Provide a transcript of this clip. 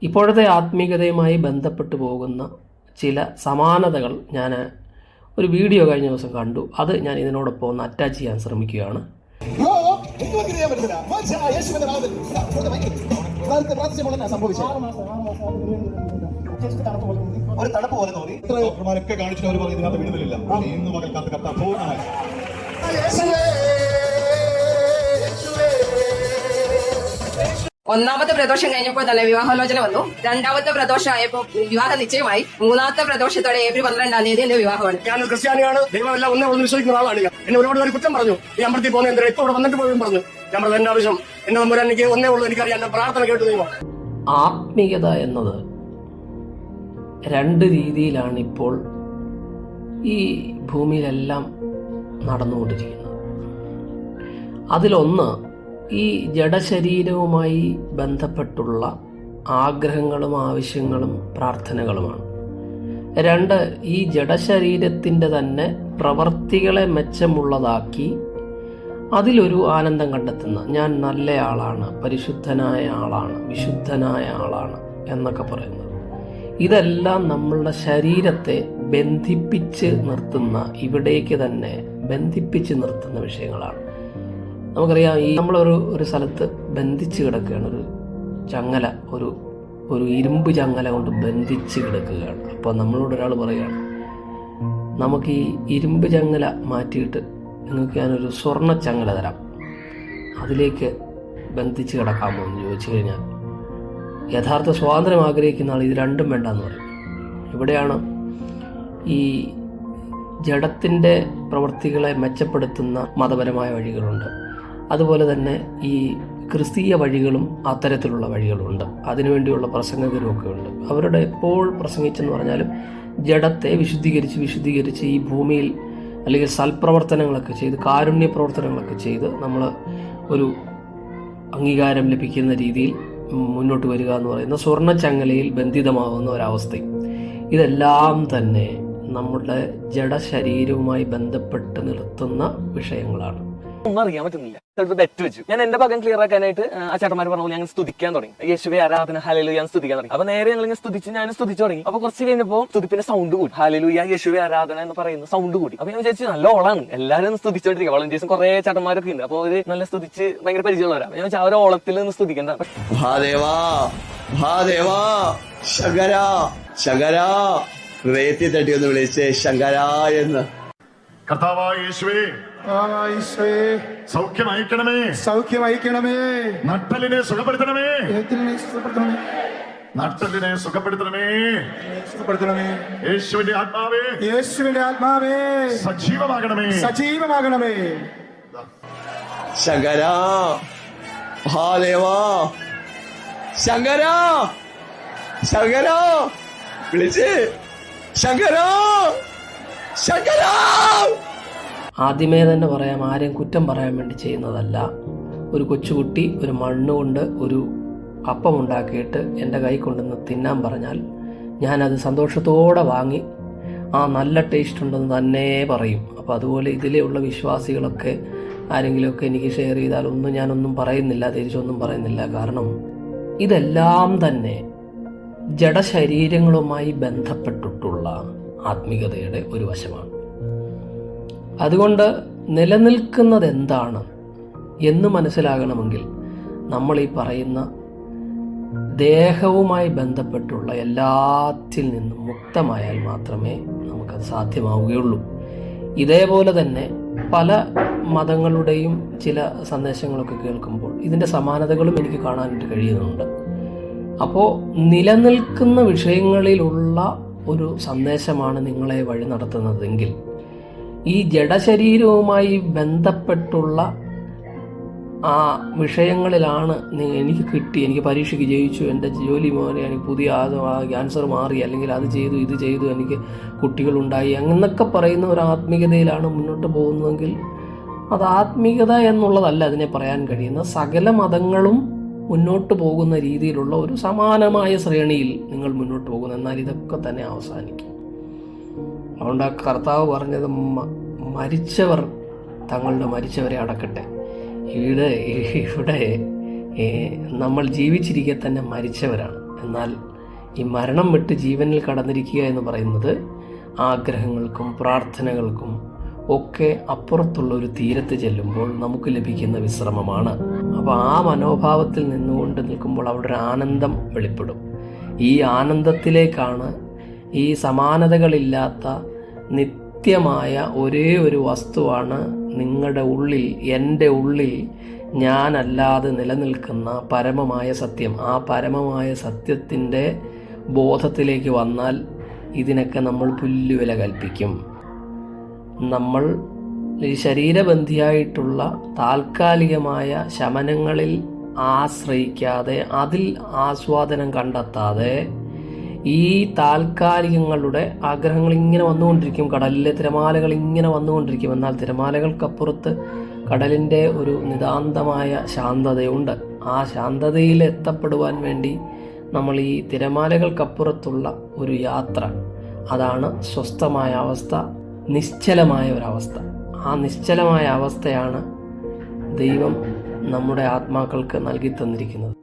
ഇപ്പോഴത്തെ ആത്മീയതയുമായി ബന്ധപ്പെട്ടു പോകുന്ന ചില സമാനതകൾ ഞാൻ ഒരു വീഡിയോ കഴിഞ്ഞ ദിവസം കണ്ടു. അത് ഞാൻ ഇതിനോടൊപ്പം ഒന്ന് അറ്റാച്ച് ചെയ്യാൻ ശ്രമിക്കുകയാണ്. ഒരു തണുപ്പ് പോലെ തോന്നി. ഡോക്ടർമാരൊക്കെ കാണിച്ചിട്ട് അവർ പറയും ഇതിനകത്ത് വിടുതലില്ല. ഇന്ന് പകൽ കാത്ത് കർത്താവ് പൂർണ്ണമായി. ഒന്നാമത്തെ പ്രദോഷം കഴിഞ്ഞപ്പോൾ തന്നെ വിവാഹാലോചന വന്നു. രണ്ടാമത്തെ പ്രദോഷം ആയപ്പോൾ വിവാഹ നിശ്ചയമായി. മൂന്നാമത്തെ പ്രദോഷത്തോടെ ഏപ്രിൽ 12-ാം തീയതി എന്റെ വിവാഹമാണ്. ഞാനൊരു ക്രിസ്ത്യാനിയാണ്. ദൈവമെല്ലാം ഒന്നേ ഒന്ന് വിശ്വസിക്കുന്ന ആളാണ്. എന്നെ ഒരുപാട് പേര് കുറ്റം പറഞ്ഞു. ഈ അമ്പലത്തിൽ പോകുന്ന എന്തിനാ ഇപ്പൊ ഇവിടെ വന്നിട്ട് പോലും പറഞ്ഞു. ഞാൻ പറഞ്ഞത് എന്റെ ആവശ്യം എന്നെ നമ്പുരാൻ എനിക്ക് ഒന്നേ ഉള്ളൂ. എനിക്കറിയാം, എന്റെ പ്രാർത്ഥന കേട്ടു ദൈവം. ആത്മീയത എന്നത് രണ്ട് രീതിയിലാണ് ഇപ്പോൾ ഈ ഭൂമിയിലെല്ലാം നടന്നുകൊണ്ടിരിക്കുന്നത്. അതിലൊന്ന് ഈ ജഡശരീരവുമായി ബന്ധപ്പെട്ടുള്ള ആഗ്രഹങ്ങളും ആവശ്യങ്ങളും പ്രാർത്ഥനകളുമാണ്. രണ്ട്, ഈ ജഡശരീരത്തിൻ്റെ തന്നെ പ്രവർത്തികളെ മെച്ചമുള്ളതാക്കി അതിലൊരു ആനന്ദം കണ്ടെത്തുന്ന, ഞാൻ നല്ല ആളാണ്, പരിശുദ്ധനായ ആളാണ്, വിശുദ്ധനായ ആളാണ് എന്നൊക്കെ പറയുന്നത്. ഇതെല്ലാം നമ്മളുടെ ശരീരത്തെ ബന്ധിപ്പിച്ച് നിർത്തുന്ന, ഇവിടേക്ക് തന്നെ ബന്ധിപ്പിച്ച് നിർത്തുന്ന വിഷയങ്ങളാണ്. നമുക്കറിയാം, ഈ നമ്മളൊരു സ്ഥലത്ത് ബന്ധിച്ച് കിടക്കുകയാണ്. ഒരു ചങ്ങല, ഒരു ഇരുമ്പ് ചങ്ങല കൊണ്ട് ബന്ധിച്ച് കിടക്കുകയാണ്. അപ്പോൾ നമ്മളോട് ഒരാൾ പറയുകയാണ്, നമുക്ക് ഈ ഇരുമ്പ് ചങ്ങല മാറ്റിയിട്ട് നിങ്ങൾക്ക് ഞാനൊരു സ്വർണ്ണ ചങ്ങല തരാം, അതിലേക്ക് ബന്ധിച്ച് കിടക്കാമോ എന്ന് ചോദിച്ചു കഴിഞ്ഞാൽ യഥാർത്ഥ സ്വാതന്ത്ര്യം ആഗ്രഹിക്കുന്ന ആൾ ഇത് രണ്ടും വേണ്ടെന്ന് പറയും. ഇവിടെയാണ് ഈ ജഡത്തിൻ്റെ പ്രവൃത്തികളെ മെച്ചപ്പെടുത്തുന്ന മതപരമായ വഴികളുണ്ട്. അതുപോലെ തന്നെ ഈ ക്രിസ്തീയ വഴികളും അത്തരത്തിലുള്ള വഴികളുണ്ട്. അതിനുവേണ്ടിയുള്ള പ്രസംഗകരുമൊക്കെ ഉണ്ട്. അവരുടെ എപ്പോൾ പ്രസംഗിച്ചെന്ന് പറഞ്ഞാലും ജഡത്തെ വിശുദ്ധീകരിച്ച് ഈ ഭൂമിയിൽ അല്ലെങ്കിൽ സൽപ്രവർത്തനങ്ങളൊക്കെ ചെയ്ത്, കാരുണ്യ പ്രവർത്തനങ്ങളൊക്കെ ചെയ്ത് നമ്മൾ ഒരു അംഗീകാരം ലഭിക്കുന്ന രീതിയിൽ മുന്നോട്ട് വരിക എന്ന് പറയുന്ന സ്വർണ്ണച്ചങ്ങലയിൽ ബന്ധിതമാകുന്ന ഒരവസ്ഥയും, ഇതെല്ലാം തന്നെ നമ്മുടെ ജഡശരീരവുമായി ബന്ധപ്പെട്ട് നിർത്തുന്ന വിഷയങ്ങളാണ്. ഒന്നും അറിയാൻ പറ്റുന്നില്ല. ചിലപ്പോൾ തെറ്റ് വെച്ചു. ഞാൻ എന്റെ ഭാഗം ക്ലിയർ ആക്കാനായിട്ട് ആ ചേട്ടന്മാർ പറഞ്ഞ പോലെ ഞങ്ങൾ സ്തുതിക്കാൻ തുടങ്ങി. യേശുവേ ആരാധന, ഹല്ലേലൂയ ഞാൻ സ്തുതിക്കാൻ തുടങ്ങി. അപ്പൊ നേരെ ഞങ്ങൾ സ്തുതിച്ചു തുടങ്ങി. അപ്പൊ കുറച്ച് കഴിഞ്ഞപ്പോൾ സ്തുതിപ്പിന്റെ സൗണ്ട് കൂടി, ഹല്ലേലൂയ യേശുവേ ആരാധന എന്ന് പറയുന്ന സൗണ്ട് കൂടി. അപ്പൊ ഞാൻ വിചാരിച്ചു നല്ല ഓളാണ്, എല്ലാവരും സ്തുതിച്ചോണ്ടിരിക്കുക. വളണ്ടിയേഴ്സും കുറെ ചേട്ടന്മാരൊക്കെ ഉണ്ട്. അപ്പൊ അവര് നല്ല സ്തുതിച്ച് ഭയങ്കര പരിചയമുള്ളവരാ. ഞാൻ വെച്ചാൽ അവരെ ഓളത്തിൽ നിന്ന് സ്തുതിക്കണ്ട. ഹൃദയത്തിൽ തട്ടി ഒന്ന് വിളിച്ചേ ശങ്കര എന്ന്. കർത്താവായ യേശുവേ, സൗഖ്യമയക്കണമേ, നട്ടലിനെ സുഖപ്പെടുത്തണമേ, യേശുവിന്റെ ആത്മാവേ സജീവമാകണമേ. ശങ്കര, മഹാദേവാ, ശങ്കര, ശങ്കര വിളിച്ച് ശങ്കര, ശങ്കര. ആദ്യമേ തന്നെ പറയാം, ആരെയും കുറ്റം പറയാൻ വേണ്ടി ചെയ്യുന്നതല്ല. ഒരു കൊച്ചുകുട്ടി ഒരു മണ്ണുകൊണ്ട് ഒരു അപ്പം ഉണ്ടാക്കിയിട്ട് എൻ്റെ കൈ കൊണ്ടുവന്ന് തിന്നാൻ പറഞ്ഞാൽ ഞാനത് സന്തോഷത്തോടെ വാങ്ങി ആ നല്ല ടേസ്റ്റ് ഉണ്ടെന്ന് തന്നെ പറയും. അപ്പോൾ അതുപോലെ ഇതിലുള്ള വിശ്വാസികളൊക്കെ ആരെങ്കിലുമൊക്കെ എനിക്ക് ഷെയർ ചെയ്താലൊന്നും ഞാനൊന്നും പറയുന്നില്ല, തിരിച്ചൊന്നും പറയുന്നില്ല. കാരണം ഇതെല്ലാം തന്നെ ജഡശരീരങ്ങളുമായി ബന്ധപ്പെട്ടിട്ടുള്ള ആത്മീയതയുടെ ഒരു വശമാണ്. അതുകൊണ്ട് നിലനിൽക്കുന്നത് എന്താണ് എന്ന് മനസ്സിലാകണമെങ്കിൽ നമ്മൾ ഈ പറയുന്ന ദേഹവുമായി ബന്ധപ്പെട്ടുള്ള എല്ലാത്തിൽ നിന്നും മുക്തമായാൽ മാത്രമേ നമുക്കത് സാധ്യമാവുകയുള്ളൂ. ഇതേപോലെ തന്നെ പല മതങ്ങളുടെയും ചില സന്ദേശങ്ങളൊക്കെ കേൾക്കുമ്പോൾ ഇതിൻ്റെ സമാനതകളും എനിക്ക് കാണാനായിട്ട് കഴിയുന്നുണ്ട്. അപ്പോൾ നിലനിൽക്കുന്ന വിഷയങ്ങളിലുള്ള ഒരു സന്ദേശമാണ് നിങ്ങളെ വഴി നടത്തുന്നതെങ്കിൽ ഈ ജഡശരീരവുമായി ബന്ധപ്പെട്ടുള്ള ആ വിഷയങ്ങളിലാണ് എനിക്ക് കിട്ടി, എനിക്ക് പരീക്ഷയ്ക്ക് ജയിച്ചു, എൻ്റെ ജോലി മോനെ എനിക്ക് പുതിയ ക്യാൻസർ മാറി, അല്ലെങ്കിൽ അത് ചെയ്തു ഇത് ചെയ്തു, എനിക്ക് കുട്ടികളുണ്ടായി, അങ്ങനൊക്കെ പറയുന്ന ഒരു ആത്മീയതയിലാണ് മുന്നോട്ട് പോകുന്നതെങ്കിൽ അത് ആത്മീയത എന്നുള്ളതല്ല അതിനെ പറയാൻ കഴിയുന്ന. സകല മതങ്ങളും മുന്നോട്ട് പോകുന്ന രീതിയിലുള്ള ഒരു സമാനമായ ശ്രേണിയിൽ നിങ്ങൾ മുന്നോട്ട് പോകുന്നു. എന്നാൽ ഇതൊക്കെ തന്നെ അവസാനിക്കും. അതുകൊണ്ട് ആ കർത്താവ് പറഞ്ഞത് മരിച്ചവർ തങ്ങളുടെ മരിച്ചവരെ അടക്കട്ടെ. ഇവിടെ നമ്മൾ ജീവിച്ചിരിക്കെ തന്നെ മരിച്ചവരാണ്. എന്നാൽ ഈ മരണം വിട്ട് ജീവനിൽ കടന്നിരിക്കുക എന്ന് പറയുന്നത് ആഗ്രഹങ്ങൾക്കും പ്രാർത്ഥനകൾക്കും ഒക്കെ അപ്പുറത്തുള്ള ഒരു തീരത്ത് ചെല്ലുമ്പോൾ നമുക്ക് ലഭിക്കുന്ന വിശ്രമമാണ്. അപ്പോൾ ആ മനോഭാവത്തിൽ നിന്നുകൊണ്ട് നിൽക്കുമ്പോൾ അവിടെ ഒരു ആനന്ദം വെളിപ്പെടും. ഈ ആനന്ദത്തിലേക്കാണ് ഈ സമാനതകളില്ലാത്ത നിത്യമായ ഒരേ ഒരു വസ്തുവാണ് നിങ്ങളുടെ ഉള്ളിൽ, എൻ്റെ ഉള്ളിൽ ഞാനല്ലാതെ നിലനിൽക്കുന്ന പരമമായ സത്യം. ആ പരമമായ സത്യത്തിൻ്റെ ബോധത്തിലേക്ക് വന്നാൽ ഇതിനൊക്കെ നമ്മൾ പുല്ലുവില കൽപ്പിക്കും. നമ്മൾ ഈ ശരീരബന്ധിയായിട്ടുള്ള താൽക്കാലികമായ ശമനങ്ങളിൽ ആശ്രയിക്കാതെ, അതിൽ ആസ്വാദനം കണ്ടെത്താതെ, ഈ താൽക്കാലികങ്ങളുടെ ആഗ്രഹങ്ങൾ ഇങ്ങനെ വന്നുകൊണ്ടിരിക്കും. കടലിലെ തിരമാലകൾ ഇങ്ങനെ വന്നുകൊണ്ടിരിക്കും. എന്നാൽ തിരമാലകൾക്കപ്പുറത്ത് കടലിൻ്റെ ഒരു നിതാന്തമായ ശാന്തതയുണ്ട്. ആ ശാന്തതയിൽ എത്തപ്പെടുവാൻ വേണ്ടി നമ്മൾ ഈ തിരമാലകൾക്കപ്പുറത്തുള്ള ഒരു യാത്ര, അതാണ് സ്വസ്ഥമായ അവസ്ഥ, നിശ്ചലമായ ഒരവസ്ഥ. ആ നിശ്ചലമായ അവസ്ഥയാണ് ദൈവം നമ്മുടെ ആത്മാക്കൾക്ക് നൽകി തന്നിരിക്കുന്നത്.